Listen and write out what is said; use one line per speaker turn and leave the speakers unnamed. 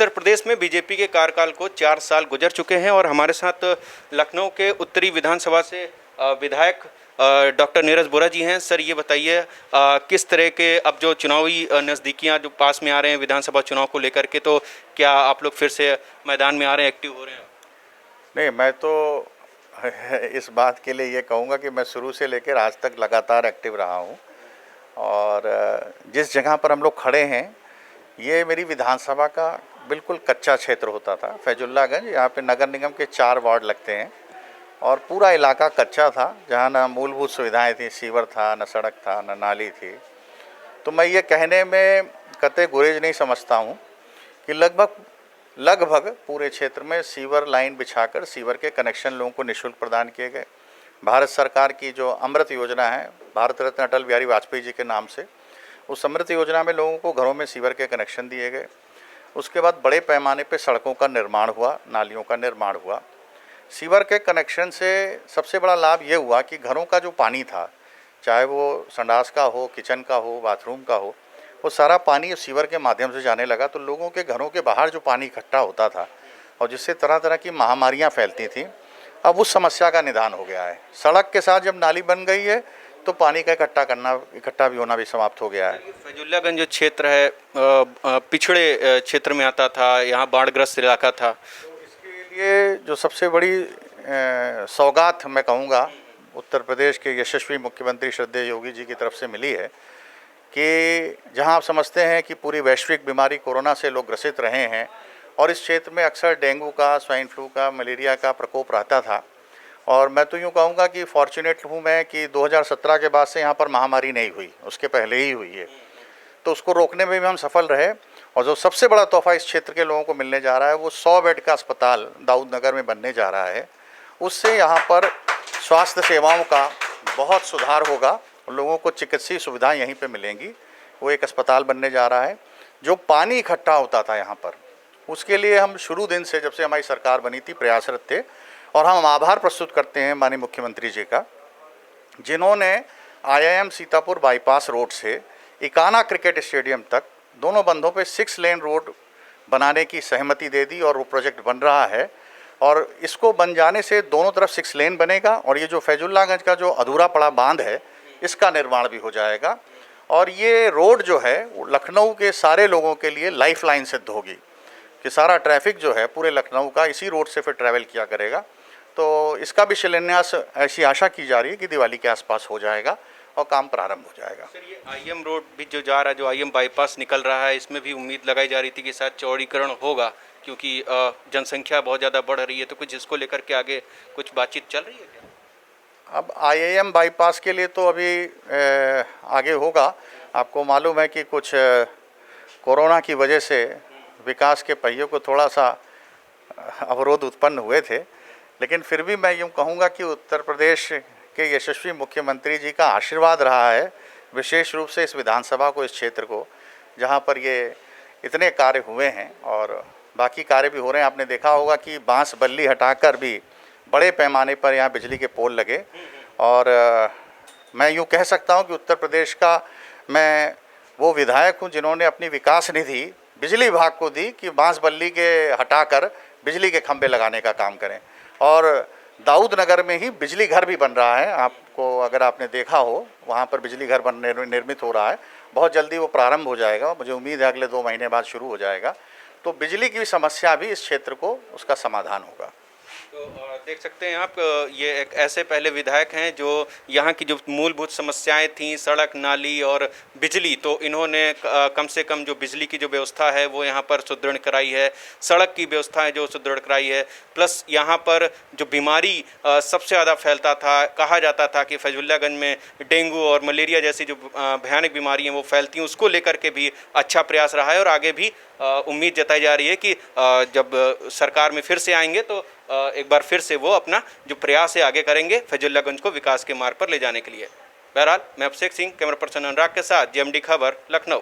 उत्तर प्रदेश में बीजेपी के कार्यकाल को 4 साल गुजर चुके हैं और हमारे साथ लखनऊ के उत्तरी विधानसभा से विधायक डॉक्टर नीरज बोरा जी हैं। सर, ये बताइए किस तरह के अब जो चुनावी नज़दीकियां जो पास में आ रहे हैं विधानसभा चुनाव को लेकर के, तो क्या आप लोग फिर से मैदान में आ रहे हैं, एक्टिव हो रहे हैं?
नहीं, मैं तो इस बात के लिए ये कहूँगा कि मैं शुरू से लेकर आज तक लगातार एक्टिव रहा हूँ और जिस जगह पर हम लोग खड़े हैं ये मेरी विधानसभा का बिल्कुल कच्चा क्षेत्र होता था। फैजुल्लागंज, यहाँ पे नगर निगम के 4 वार्ड लगते हैं और पूरा इलाका कच्चा था, जहाँ ना मूलभूत सुविधाएं थी, सीवर था, न सड़क था, न नाली थी। तो मैं ये कहने में कतई गुरेज नहीं समझता हूँ कि लगभग पूरे क्षेत्र में सीवर लाइन बिछाकर सीवर के कनेक्शन लोगों को निःशुल्क प्रदान किए गए। भारत सरकार की जो अमृत योजना है, भारत रत्न अटल बिहारी वाजपेयी जी के नाम से, उस अमृत योजना में लोगों को घरों में सीवर के कनेक्शन दिए गए। उसके बाद बड़े पैमाने पे सड़कों का निर्माण हुआ, नालियों का निर्माण हुआ। सीवर के कनेक्शन से सबसे बड़ा लाभ ये हुआ कि घरों का जो पानी था, चाहे वो संडास का हो, किचन का हो, बाथरूम का हो, वो सारा पानी सीवर के माध्यम से जाने लगा। तो लोगों के घरों के बाहर जो पानी इकट्ठा होता था और जिससे तरह तरह की महामारियाँ फैलती थी, अब उस समस्या का निदान हो गया है। सड़क के साथ जब नाली बन गई है तो पानी का इकट्ठा भी होना भी समाप्त हो गया है।
फैजुल्लागंज जो क्षेत्र है पिछड़े क्षेत्र में आता था, यहाँ बाढ़ग्रस्त इलाका था।
तो इसके लिए जो सबसे बड़ी सौगात मैं कहूँगा उत्तर प्रदेश के यशस्वी मुख्यमंत्री श्रद्धेय योगी जी की तरफ से मिली है कि जहां आप समझते हैं कि पूरी वैश्विक बीमारी कोरोना से लोग ग्रसित रहे हैं और इस क्षेत्र में अक्सर डेंगू का, स्वाइन फ्लू का, मलेरिया का प्रकोप रहता था। और मैं तो यूँ कहूँगा कि फॉर्चुनेट हूँ मैं कि 2017 के बाद से यहाँ पर महामारी नहीं हुई, उसके पहले ही हुई है। तो उसको रोकने में भी हम सफल रहे। और जो सबसे बड़ा तोहफा इस क्षेत्र के लोगों को मिलने जा रहा है वो 100 बेड का अस्पताल दाऊद नगर में बनने जा रहा है। उससे यहाँ पर स्वास्थ्य सेवाओं का बहुत सुधार होगा, लोगों को चिकित्सीय सुविधाएं यहीं पे मिलेंगी। वो एक अस्पताल बनने जा रहा है। जो पानी इकट्ठा होता था यहाँ पर, उसके लिए हम शुरू दिन से, जब से हमारी सरकार बनी थी, प्रयासरत थे। और हम आभार प्रस्तुत करते हैं माननीय मुख्यमंत्री जी का, जिन्होंने IIM सीतापुर बाईपास रोड से इकाना क्रिकेट स्टेडियम तक दोनों बंधों पे 6 लेन रोड बनाने की सहमति दे दी और वो प्रोजेक्ट बन रहा है। और इसको बन जाने से दोनों तरफ 6 लेन बनेगा और ये जो फैजुल्लागंज का जो अधूरा पड़ा बांध है, इसका निर्माण भी हो जाएगा। और ये रोड जो है लखनऊ के सारे लोगों के लिए लाइफ लाइन सिद्ध होगी कि सारा ट्रैफिक जो है पूरे लखनऊ का इसी रोड से फिर ट्रैवल किया करेगा। तो इसका भी शिलान्यास ऐसी आशा की जा रही है कि दिवाली के आसपास हो जाएगा और काम प्रारंभ हो जाएगा।
सर, ये IIM रोड भी जो जा रहा है, जो IIM बाईपास निकल रहा है, इसमें भी उम्मीद लगाई जा रही थी कि शायद चौड़ीकरण होगा, क्योंकि जनसंख्या बहुत ज़्यादा बढ़ रही है। तो कुछ इसको लेकर के आगे कुछ बातचीत चल रही है क्या?
अब IIM बाईपास के लिए तो अभी आगे होगा। आपको मालूम है कि कुछ कोरोना की वजह से विकास के पहियों को थोड़ा सा अवरोध उत्पन्न हुए थे, लेकिन फिर भी मैं यूँ कहूँगा कि उत्तर प्रदेश के यशस्वी मुख्यमंत्री जी का आशीर्वाद रहा है, विशेष रूप से इस विधानसभा को, इस क्षेत्र को, जहाँ पर ये इतने कार्य हुए हैं और बाकी कार्य भी हो रहे हैं। आपने देखा होगा कि बांस बल्ली हटाकर भी बड़े पैमाने पर यहाँ बिजली के पोल लगे। और मैं यूँ कह सकता हूँ कि उत्तर प्रदेश का मैं वो विधायक हूँ जिन्होंने अपनी विकास निधि बिजली विभाग को दी कि बांस बल्ली के हटाकर बिजली के खंभे लगाने का काम करें। और दाऊद नगर में ही बिजली घर भी बन रहा है। आपको, अगर आपने देखा हो, वहाँ पर बिजली घर निर्मित हो रहा है। बहुत जल्दी वो प्रारंभ हो जाएगा, मुझे उम्मीद है अगले 2 महीने बाद शुरू हो जाएगा। तो बिजली की समस्या भी इस क्षेत्र को, उसका समाधान होगा।
तो देख सकते हैं आप, ये एक ऐसे पहले विधायक हैं जो यहाँ की जो मूलभूत समस्याएं थीं, सड़क, नाली और बिजली, तो इन्होंने कम से कम जो बिजली की जो व्यवस्था है वो यहाँ पर सुदृढ़ कराई है, सड़क की व्यवस्था है जो सुदृढ़ कराई है, प्लस यहाँ पर जो बीमारी सबसे ज़्यादा फैलता था, कहा जाता था कि फैजुल्लागंज में डेंगू और मलेरिया जैसी जो भयानक बीमारी हैं वो फैलती हैं, उसको लेकर के भी अच्छा प्रयास रहा है। और आगे भी उम्मीद जताई जा रही है कि जब सरकार में फिर से आएंगे तो एक बार फिर से वो अपना जो प्रयास है आगे करेंगे फैजुल्लागंज को विकास के मार्ग पर ले जाने के लिए। बहरहाल, मैं अभिषेक सिंह, कैमरा पर्सन अनुराग के साथ, GMD खबर, लखनऊ।